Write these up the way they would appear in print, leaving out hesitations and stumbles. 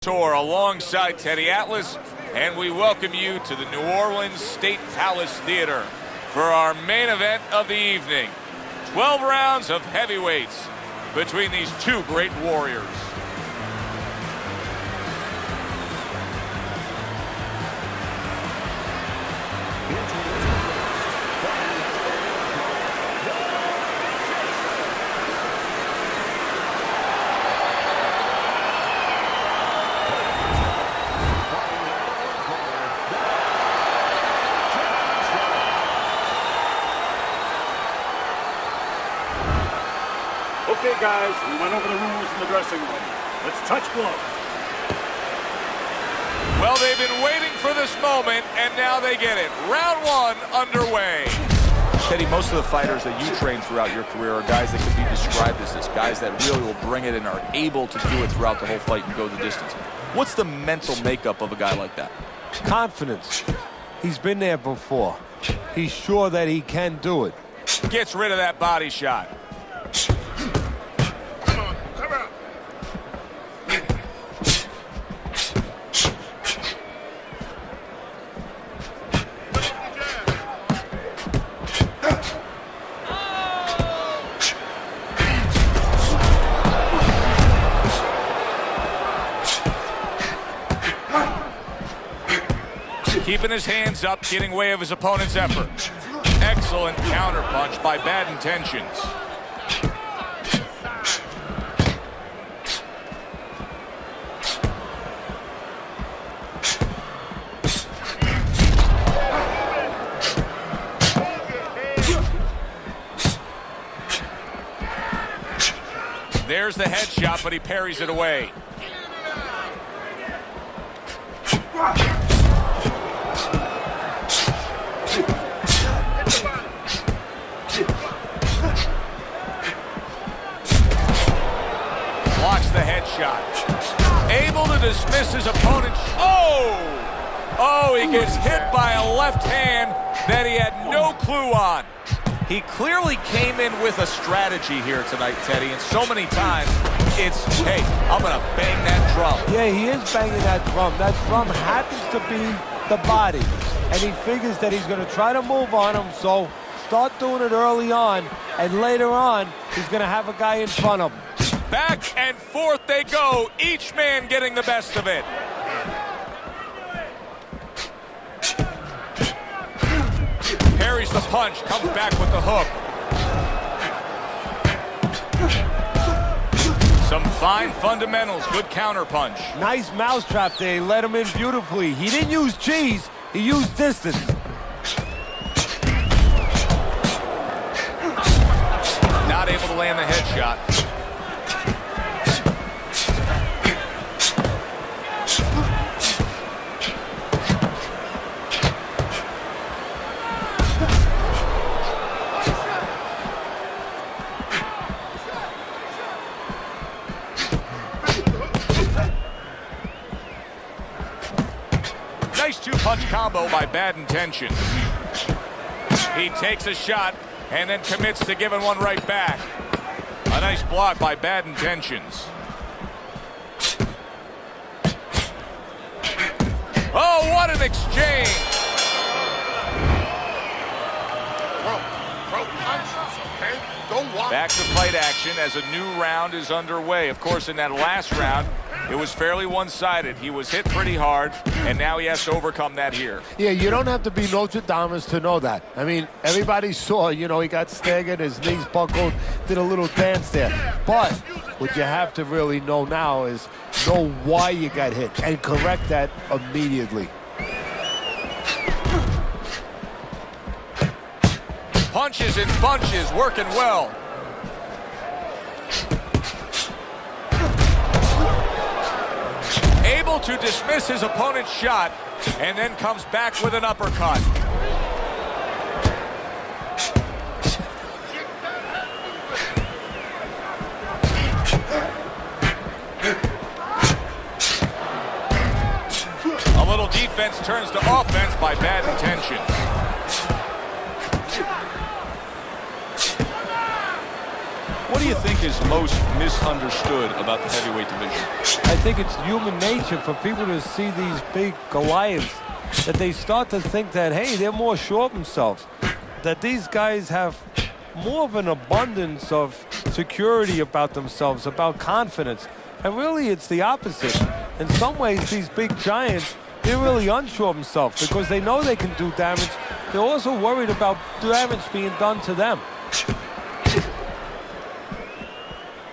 Tour alongside Teddy Atlas, and we welcome you to the New Orleans State Palace Theater for our main event of the evening. 12 rounds of heavyweights between these two great warriors. Okay, guys, we went over the rules in the dressing room. Let's touch gloves. Well, they've been waiting for this moment, and now they get it. Round one underway. Teddy, most of the fighters that you train throughout your career are guys that could be described as this, guys that really will bring it and are able to do it throughout the whole fight and go the distance. What's the mental makeup of a guy like that? Confidence. He's been there before. He's sure that he can do it. Gets rid of that body shot. Keeping his hands up, getting way of his opponent's effort. Excellent counterpunch by Bad Intentions. There's the headshot, but he parries it away. Blocks the headshot. Able to dismiss his opponent. Oh, he gets hit by a left hand that he had no clue on. He clearly came in with a strategy here tonight, Teddy, and so many times it's, hey, I'm going to bang that drum. Yeah, he is banging that drum. That drum happens to be the body, and he figures that he's going to try to move on him, so start doing it early on, and later on, he's going to have a guy in front of him. Back and forth they go, each man getting the best of it. Parries the punch, comes back with the hook. Some fine fundamentals, good counter punch. Nice mousetrap there, he let him in beautifully. He didn't use cheese, he used distance. Not able to land the headshot. Nice two-punch combo by Bad Intentions. He takes a shot and then commits to giving one right back. A nice block by Bad Intentions. Oh, what an exchange! Back to fight action as a new round is underway. Of course, in that last round, it was fairly one-sided. He was hit pretty hard, and now he has to overcome that here. Yeah, you don't have to be Nostradamus to know that. I mean, everybody saw, he got staggered, his knees buckled, did a little dance there. But what you have to really know now is know why you got hit and correct that immediately. Punches and bunches, working well. Able to dismiss his opponent's shot, and then comes back with an uppercut. A little defense turns to offense by Bad Intentions. What do you think is most misunderstood about the heavyweight division? I think it's human nature for people to see these big Goliaths, that they start to think that, hey, they're more sure of themselves, that these guys have more of an abundance of security about themselves, about confidence. And really, it's the opposite. In some ways, these big giants, they're really unsure of themselves because they know they can do damage. They're also worried about damage being done to them.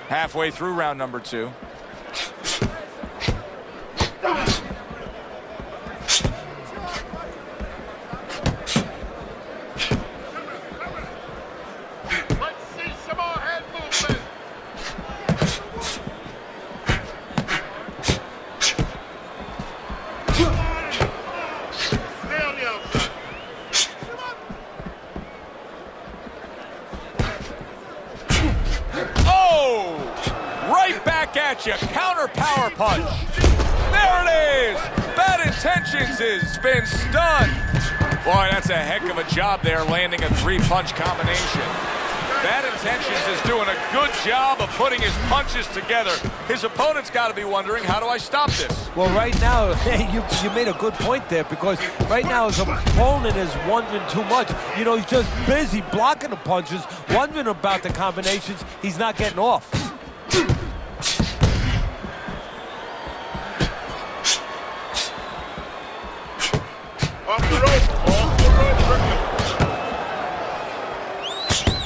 Halfway through round number 2. At you, counter power punch. There it is. Bad Intentions has been stunned. Boy, that's a heck of a job there, landing a 3-punch combination. Bad Intentions is doing a good job of putting his punches together. His opponent's got to be wondering, how do I stop this? Well, right now, you made a good point there, because right now his opponent is wondering too much. You know, he's just busy blocking the punches, wondering about the combinations he's not getting off.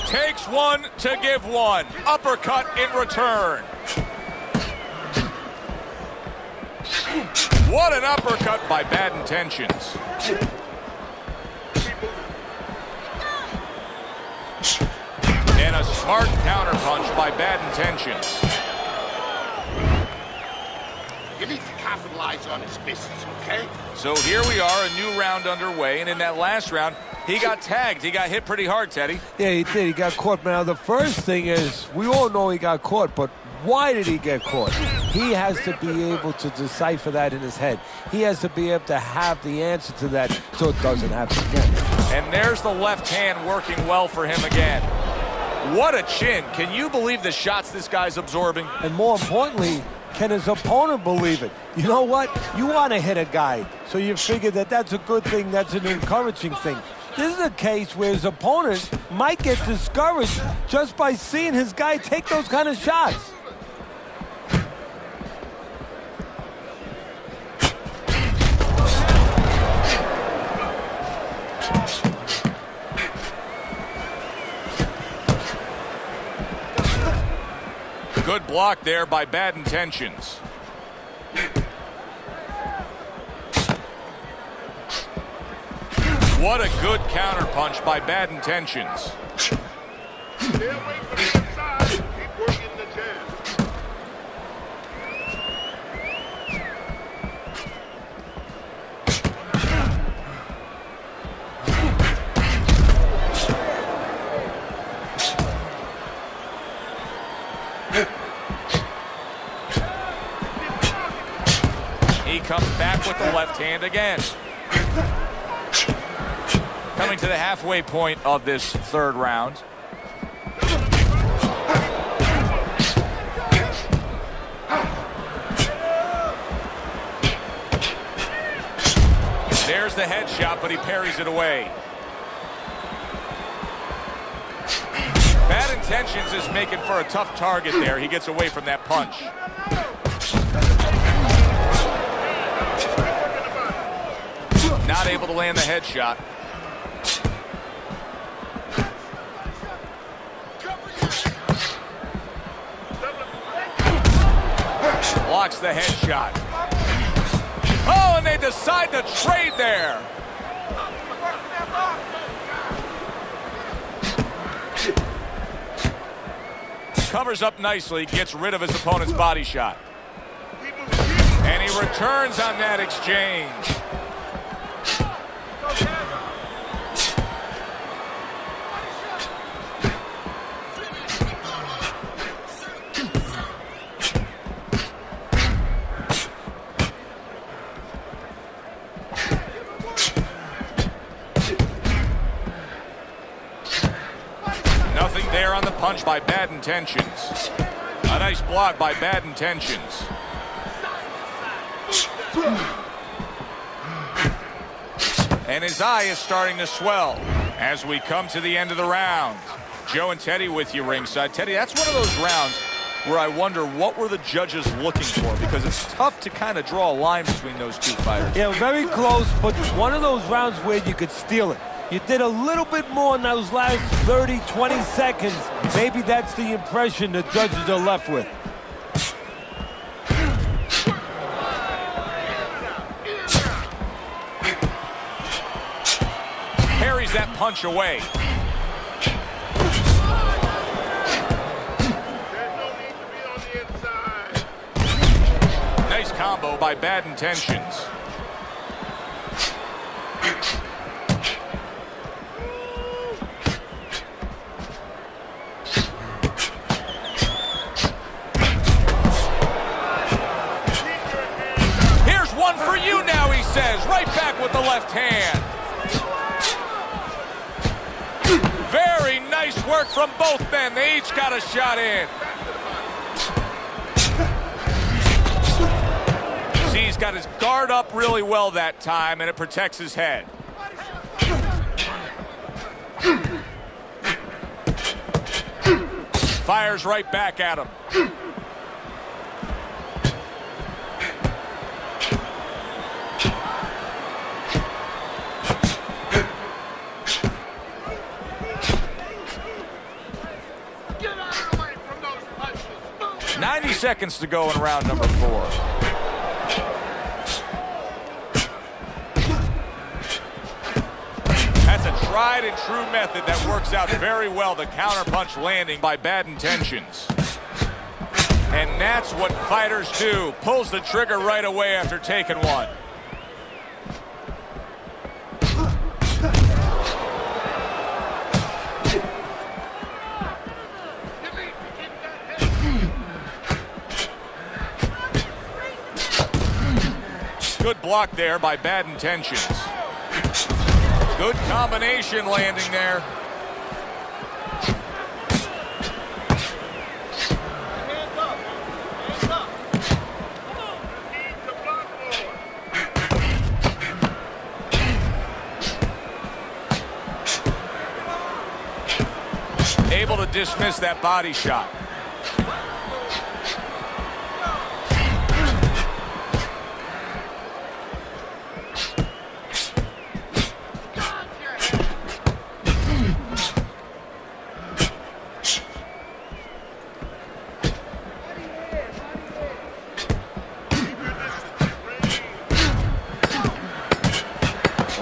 Takes one to give one. Uppercut in return. What an uppercut by Bad Intentions. And a smart counterpunch by Bad Intentions. You need to capitalize on his business, okay? So here we are, a new round underway, and in that last round, he got tagged. He got hit pretty hard, Teddy. Yeah, he did. He got caught. Now, the first thing is, we all know he got caught, but why did he get caught? He has to be able to decipher that in his head. He has to be able to have the answer to that so it doesn't happen again. And there's the left hand working well for him again. What a chin. Can you believe the shots this guy's absorbing? And more importantly, can his opponent believe it? You know what? You want to hit a guy, so you figure that that's a good thing, that's an encouraging thing. This is a case where his opponent might get discouraged just by seeing his guy take those kind of shots. Good block there by Bad Intentions. What a good counterpunch by Bad Intentions. Stay away from the inside. Keep working the jab. He comes back with the left hand again. Coming to the halfway point of this third round. There's the headshot, but he parries it away. Bad Intentions is making for a tough target there. He gets away from that punch. Not able to land the headshot. Blocks the headshot. Oh, and they decide to trade there. Covers up nicely, gets rid of his opponent's body shot. And he returns on that exchange. punch by Bad Intentions. A nice block by Bad Intentions. And his eye is starting to swell as we come to the end of the round. Joe and Teddy with you ringside. Teddy, that's one of those rounds where I wonder what were the judges looking for, because it's tough to kind of draw a line between those two fighters. Yeah, very close, but one of those rounds where you could steal it. You did a little bit more in those last 30, 20 seconds. Maybe that's the impression the judges are left with. Parries that punch away. There's no need to be on the inside. Nice combo by Bad Intentions. Here's one for you now, he says. Right back with the left hand. Very nice work from both men. They each got a shot in. See, he's got his guard up really well that time, and it protects his head. Fires right back at him. 90 seconds to go in round number 4. That's a tried and true method that works out very well. The counterpunch landing by Bad Intentions. And that's what fighters do. Pulls the trigger right away after taking one. Good block there by Bad Intentions. Good combination landing there. Hands up. Hands up. Need to block more. Able to dismiss that body shot.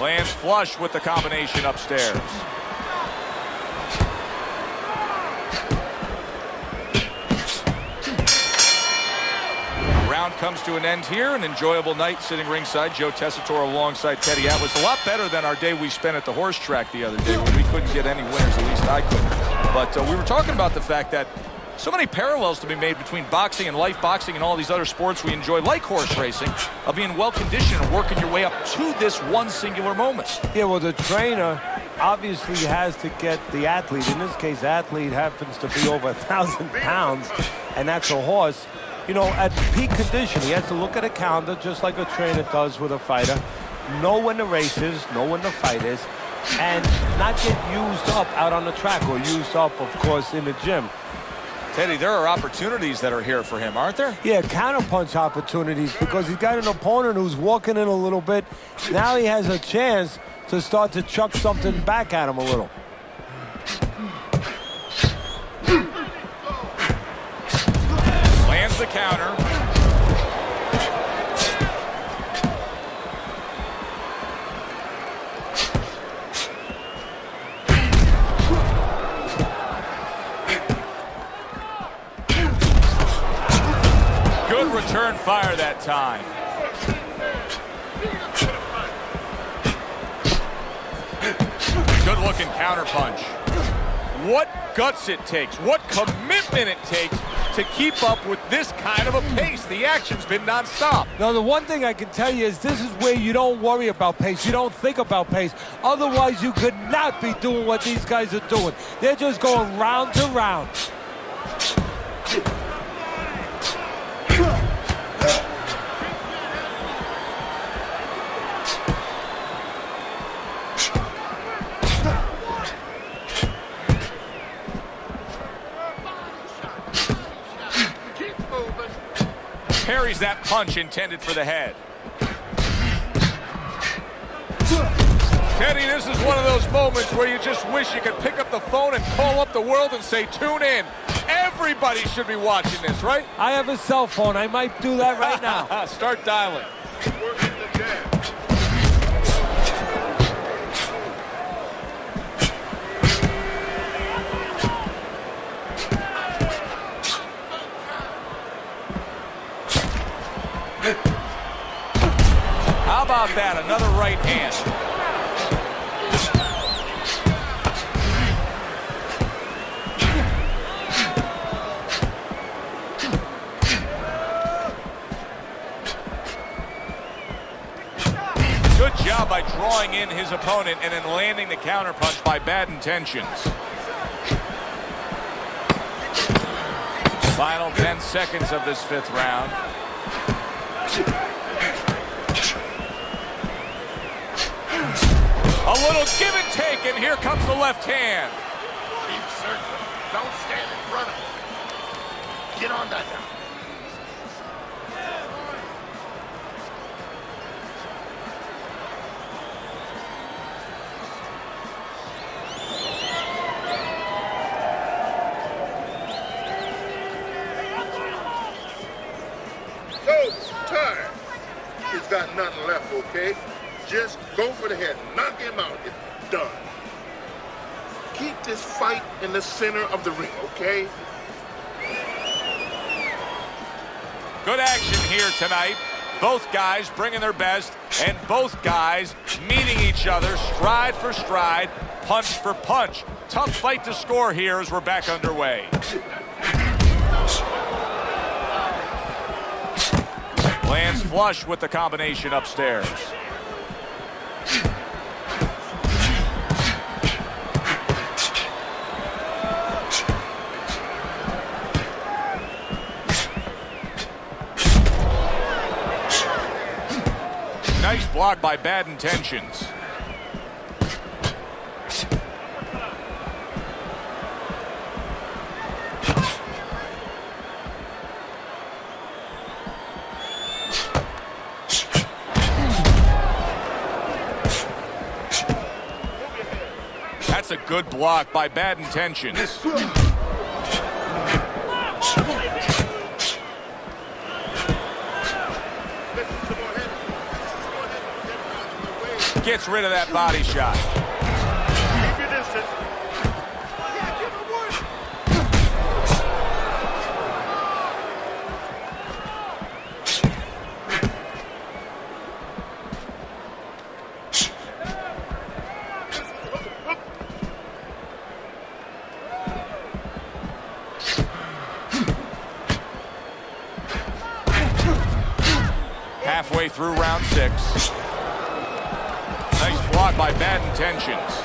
Lands flush with the combination upstairs. Round comes to an end here. An enjoyable night sitting ringside. Joe Tessitore alongside Teddy Atlas. A lot better than our day we spent at the horse track the other day when we couldn't get any winners. At least I couldn't. But we were talking about the fact that so many parallels to be made between boxing and life boxing and all these other sports we enjoy, like horse racing, of being well-conditioned and working your way up to this one singular moment. Yeah, well, the trainer obviously has to get the athlete. In this case, the athlete happens to be over 1,000 pounds, and that's a horse. You know, at peak condition, he has to look at a calendar just like a trainer does with a fighter, know when the race is, know when the fight is, and not get used up out on the track or used up, of course, in the gym. Teddy, there are opportunities that are here for him, aren't there? Yeah, counterpunch opportunities, because he's got an opponent who's walking in a little bit. Now he has a chance to start to chuck something back at him a little. Lands the counter. Good return fire that time. Good looking counter punch. What guts it takes, what commitment it takes to to keep up with this kind of a pace. The action's been nonstop. Now, the one thing I can tell you is this is where you don't worry about pace. You don't think about pace. Otherwise, you could not be doing what these guys are doing. They're just going round to round. Parries that punch intended for the head. Teddy, this is one of those moments where you just wish you could pick up the phone and call up the world and say, tune in. Everybody should be watching this, right? I have a cell phone. I might do that right now. Start dialing. Working the jab. How about that? Another right hand. Good job by drawing in his opponent and then landing the counterpunch by bad intentions. Final 10 seconds of this 5th round. A little give and take, and here comes the left hand. Keep searching. Don't stand in front of him. Get on that now. So tired. He's got nothing left, okay? Just go for the head. Knock him out. It's done. Keep this fight in the center of the ring, okay? Good action here tonight. Both guys bringing their best, and both guys meeting each other stride for stride, punch for punch. Tough fight to score here as we're back underway. Lands flush with the combination upstairs. Nice block by bad intentions. That's a good block by bad intentions. Gets rid of that body shot. Keep your distance. Halfway through round 6. Nice block by bad intentions.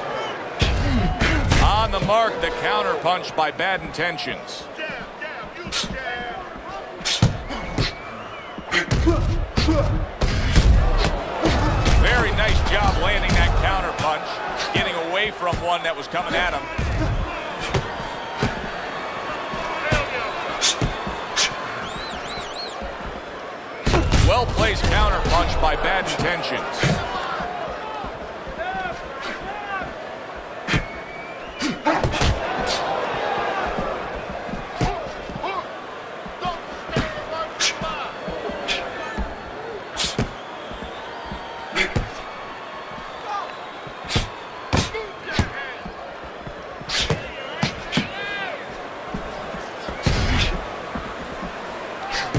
On the mark, the counter punch by bad intentions. Jab, jab, use the jab. Very nice job landing that counter punch, getting away from one that was coming at him. Well-placed counter punch by bad intentions.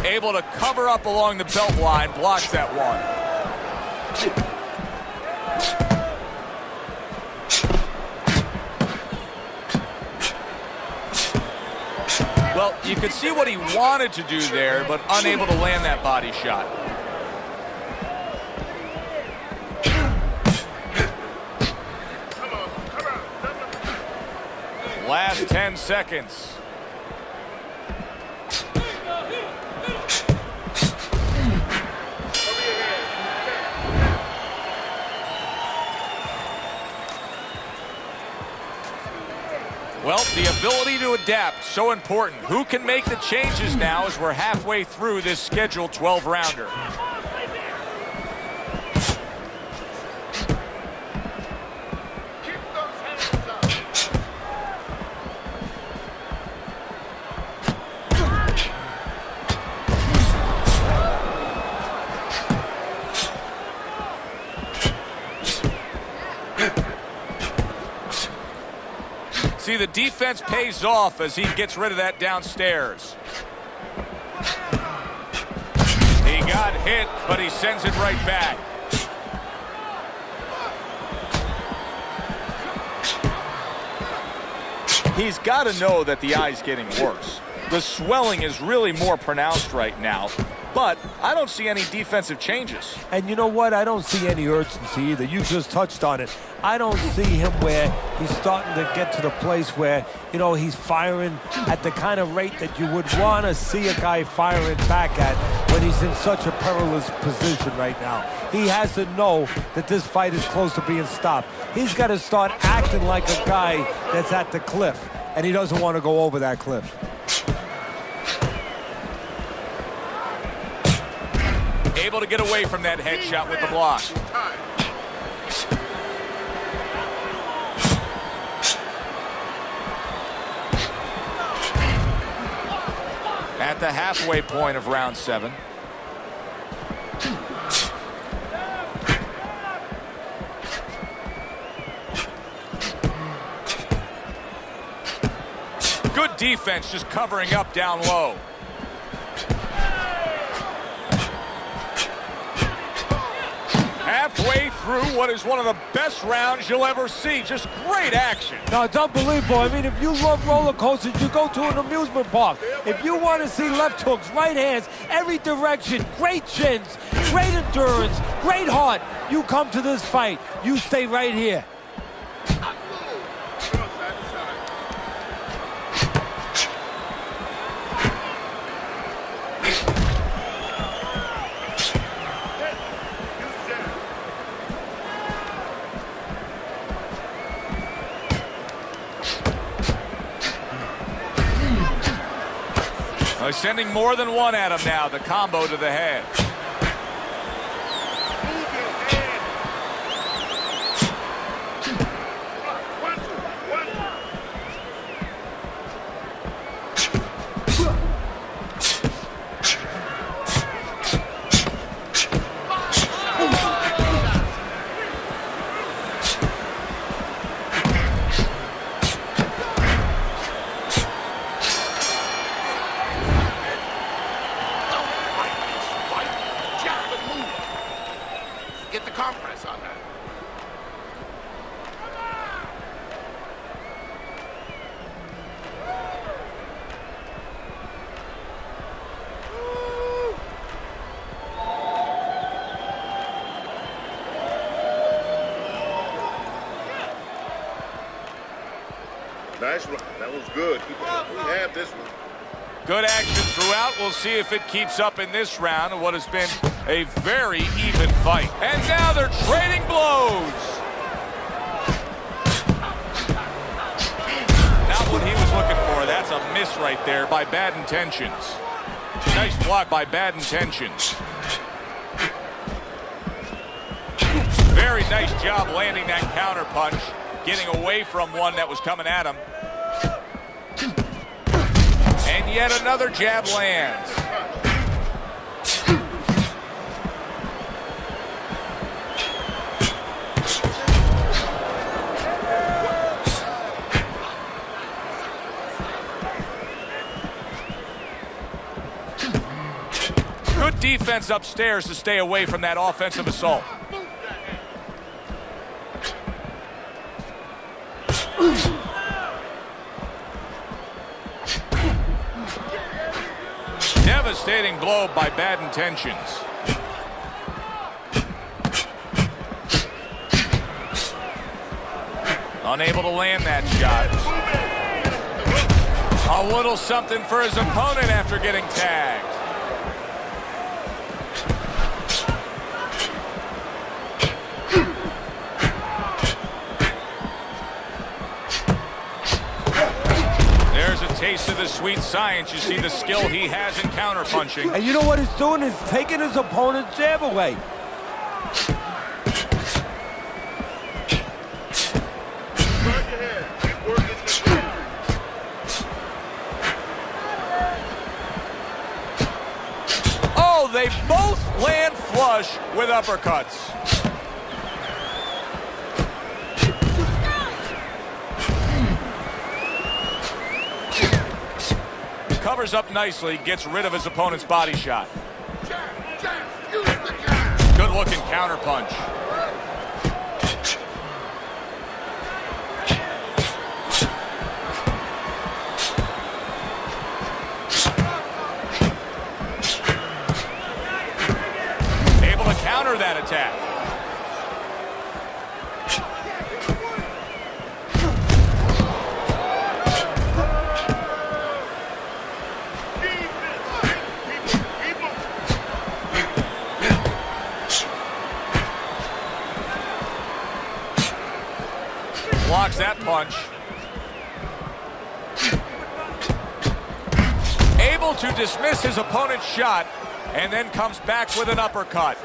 Able to cover up along the belt line, blocks that one. Well, you could see what he wanted to do there, but unable to land that body shot. Last 10 seconds. Well, the ability to adapt, so important. Who can make the changes now as we're halfway through this scheduled 12-rounder? See, the defense pays off as he gets rid of that downstairs. He got hit, but he sends it right back. He's got to know that the eye's getting worse. The swelling is really more pronounced right now, but I don't see any defensive changes. And you know what? I don't see any urgency either. You just touched on it. I don't see him where he's starting to get to the place where, you know, he's firing at the kind of rate that you would want to see a guy firing back at when he's in such a perilous position right now. He has to know that this fight is close to being stopped. He's got to start acting like a guy that's at the cliff, and he doesn't want to go over that cliff. Able to get away from that headshot with the block. At the halfway point of round 7. Good defense, just covering up down low. Halfway through what is one of the best rounds you'll ever see. Just great action. No, it's unbelievable. I mean, if you love roller coasters, you go to an amusement park. If you want to see left hooks, right hands, every direction, great chins, great endurance, great heart, you come to this fight. You stay right here. Sending more than one at him now. The combo to the head. Get the compress on that. Nice run. That was good. We have this one. Good action throughout. We'll see if it keeps up in this round of what has been a very even fight. And now they're trading blows. Not what he was looking for. That's a miss right there by Bad Intentions. Nice block by Bad Intentions. Very nice job landing that counter punch, getting away from one that was coming at him. And yet another jab lands. Good defense upstairs to stay away from that offensive assault. devastating blow by bad intentions. Unable to land that shot. A little something for his opponent after getting tagged. There's a taste of the sweet science. You see the skill he has in counterpunching. And you know what he's doing is taking his opponent's jab away. Oh, they both land flush with uppercuts. Covers up nicely, gets rid of his opponent's body shot. Good looking counterpunch. Able to counter that attack. Blocks that punch. Able to dismiss his opponent's shot and then comes back with an uppercut.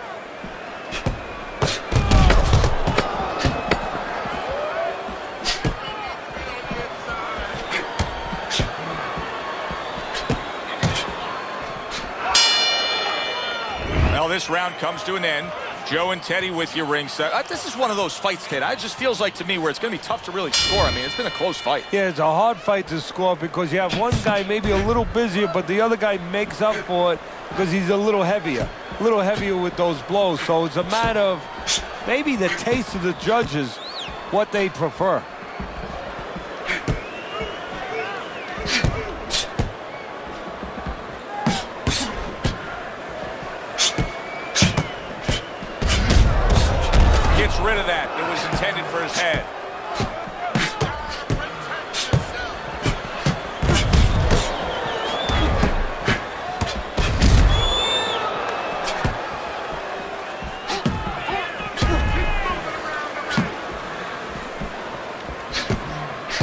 Well, this round comes to an end. Joe and Teddy with you ringside. This is one of those fights, Ted. It just feels like to me where it's going to be tough to really score. I mean, it's been a close fight. Yeah, it's a hard fight to score because you have one guy maybe a little busier, but the other guy makes up for it because he's a little heavier with those blows. So it's a matter of maybe the taste of the judges, what they prefer. Gets rid of that. It was intended for his head.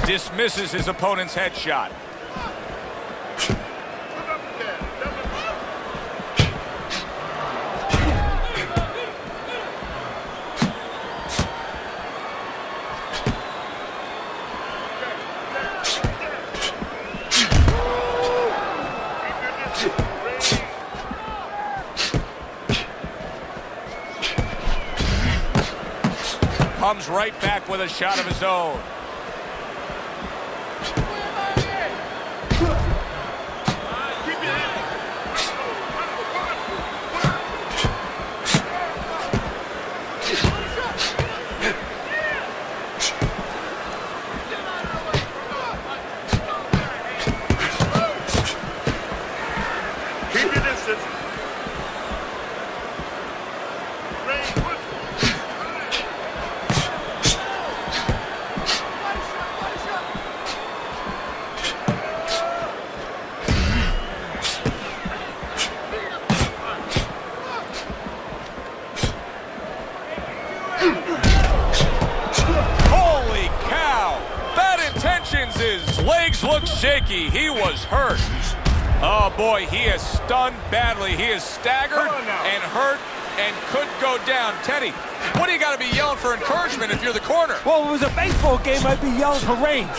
Dismisses his opponent's headshot. Comes right back with a shot of his own. Keep your distance. Holy cow! Bad intentions. His legs look shaky. He was hurt. Oh boy, he is stunned badly. He is staggered and hurt and could go down. Teddy, what do you got to be yelling for encouragement if you're the corner? Well, if it was a baseball game, I'd be yelling for range.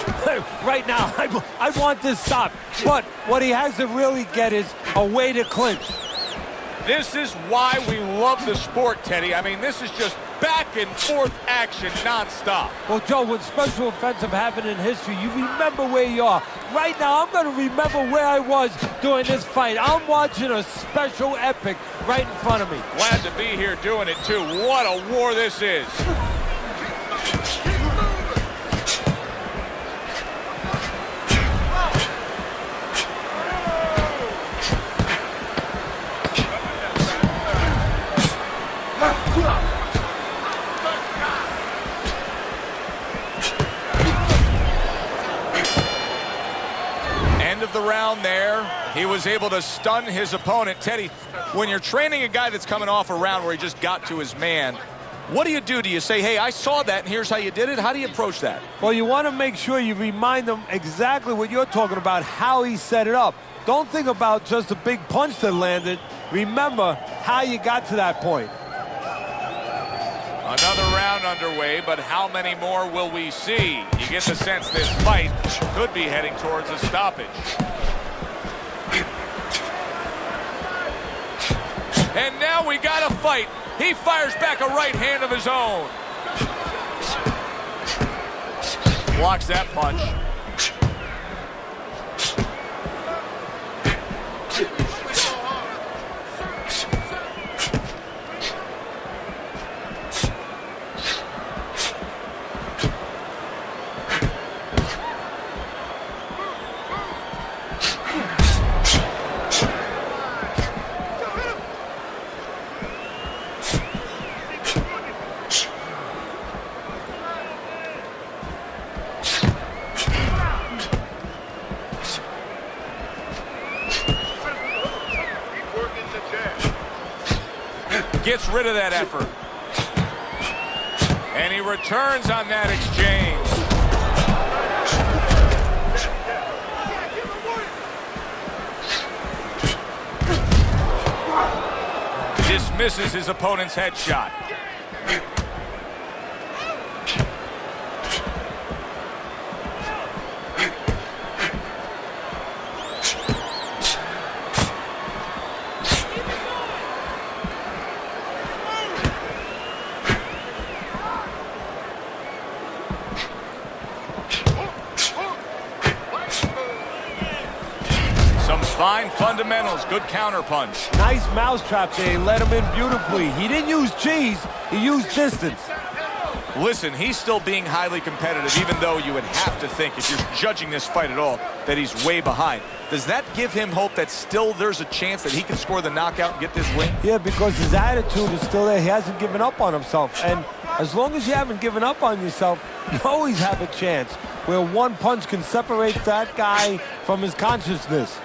Right now, I want this stop. But what he has to really get is a way to clinch. This is why we love the sport, Teddy. I mean, this is just back and forth action nonstop. Well, Joe, when special offensive happened in history, you remember where you are. Right now, I'm going to remember where I was during this fight. I'm watching a special epic right in front of me. Glad to be here doing it, too. What a war this is. End of the round there. He was able to stun his opponent. Teddy, when you're training a guy that's coming off a round where he just got to his man, what do you do? Do you say, hey, I saw that and here's how you did it? How do you approach that? Well, you want to make sure you remind him exactly what you're talking about, how he set it up. Don't think about just a big punch that landed. Remember how you got to that point. Another round underway, but how many more will we see? You get the sense this fight could be heading towards a stoppage. And now we got a fight. He fires back a right hand of his own. Blocks that punch. Gets rid of that effort. And he returns on that exchange. Dismisses his opponent's headshot. Some fine fundamentals, good counterpunch. Nice mousetrap there. He let him in beautifully. He didn't use cheese, he used distance. Listen, he's still being highly competitive, even though you would have to think, if you're judging this fight at all, that he's way behind. Does that give him hope that still there's a chance that he can score the knockout and get this win? Yeah, because his attitude is still there. He hasn't given up on himself. And as long as you haven't given up on yourself, you always have a chance where one punch can separate that guy from his consciousness.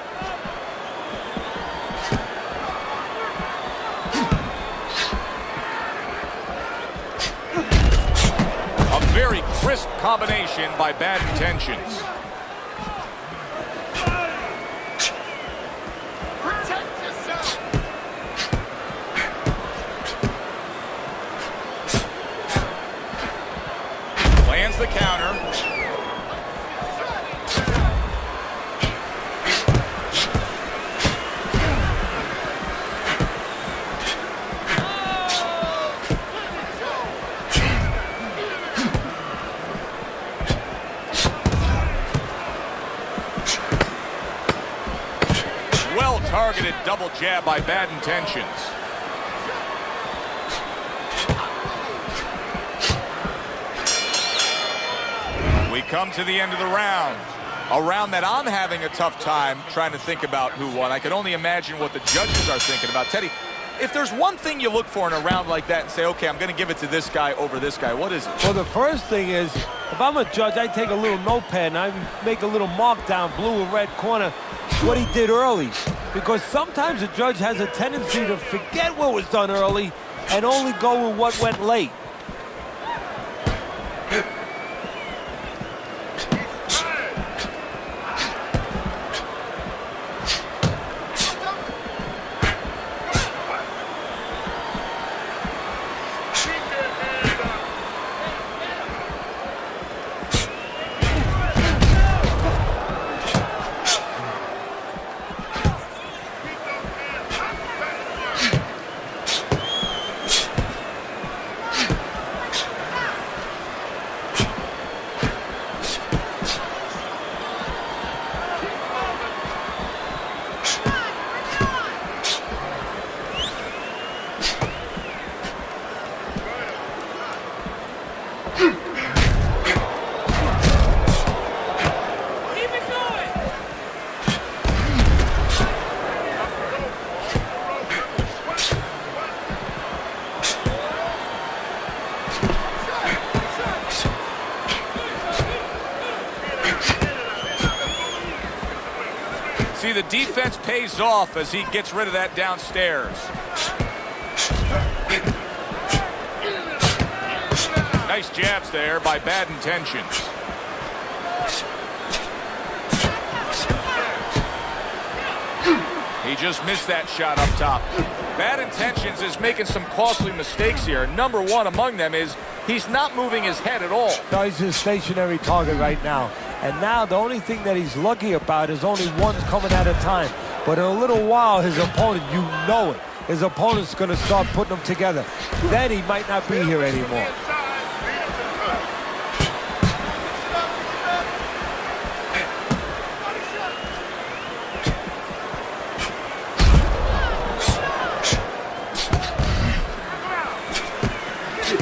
Very crisp combination by Bad Intentions. Protect yourself. Lands the counter. Targeted double jab by Bad Intentions. We come to the end of the round. A round that I'm having a tough time trying to think about who won. I can only imagine what the judges are thinking about. Teddy, if there's one thing you look for in a round like that and say, okay, I'm going to give it to this guy over this guy, what is it? Well, the first thing is, if I'm a judge, I take a little notepad and I make a little mark down, blue or red corner, what he did early. Because sometimes a judge has a tendency to forget what was done early and only go with what went late. See, the defense pays off as he gets rid of that downstairs. Nice jabs there by Bad Intentions. He just missed that shot up top. Bad Intentions is making some costly mistakes here. Number one among them is he's not moving his head at all. No, he's a stationary target right now. And now the only thing that he's lucky about is only one's coming at a time. But in a little while, his opponent, you know it, his opponent's going to start putting them together. Then he might not be here anymore.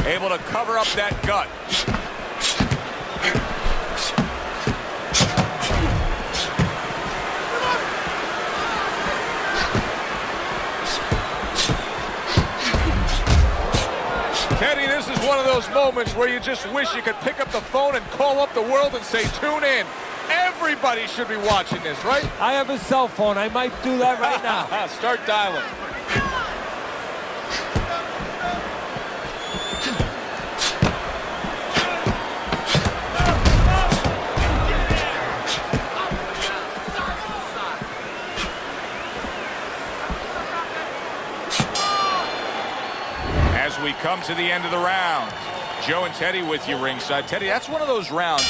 Able to cover up that gut. Teddy, this is one of those moments where you just wish you could pick up the phone and call up the world and say, tune in. Everybody should be watching this, right? I have a cell phone. I might do that right now. Start dialing. As we come to the end of the round, Joe and Teddy with you ringside. Teddy, that's one of those rounds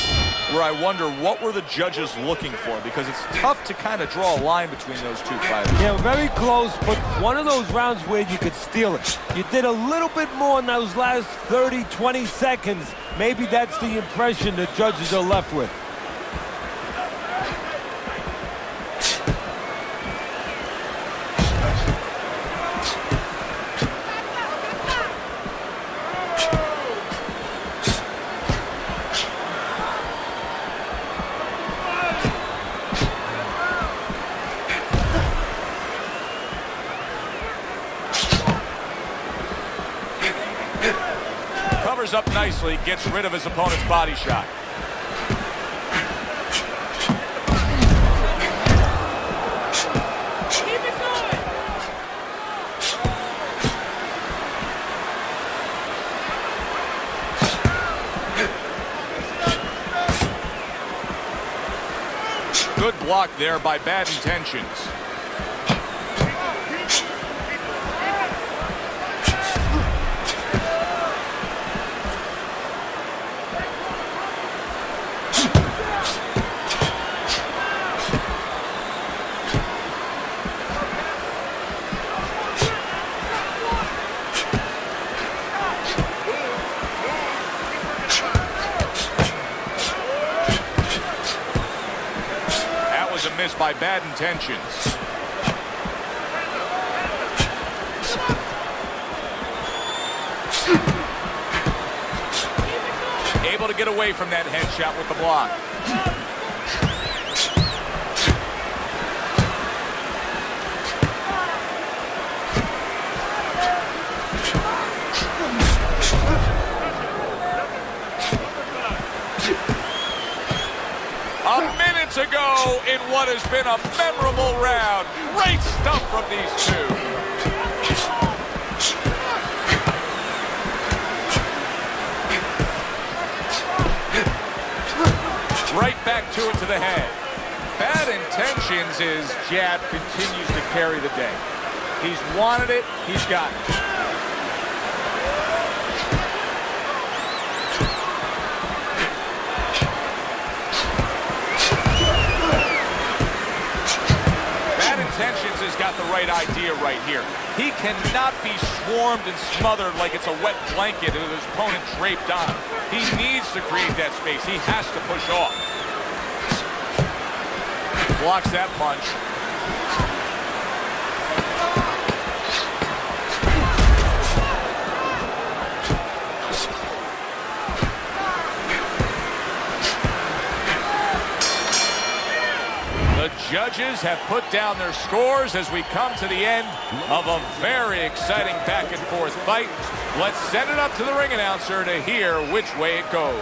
where I wonder what were the judges looking for, because it's tough to kind of draw a line between those two fighters. Yeah, very close, but one of those rounds where you could steal it. You did a little bit more in those last 30, 20 seconds. Maybe that's the impression the judges are left with. Up nicely, gets rid of his opponent's body shot. Keep it going. Good block there by Bad Intentions. By Bad Intentions. Able to get away from that headshot with the block. Ago in what has been a memorable round. Great stuff from these two. Right back to it to the head. Bad Intentions, his jab continues to carry the day. He's wanted it, he's got it. Intentions has got the right idea right here. He cannot be swarmed and smothered like it's a wet blanket with his opponent draped on him. He needs to create that space. He has to push off. Blocks that punch. The judges have put down their scores as we come to the end of a very exciting back-and-forth fight. Let's send it up to the ring announcer to hear which way it goes.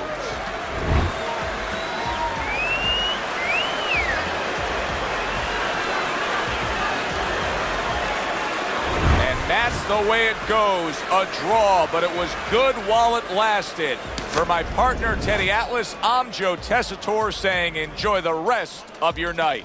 the way it goes. A draw, but it was good while it lasted. For my partner, Teddy Atlas, I'm Joe Tessitore saying enjoy the rest of your night.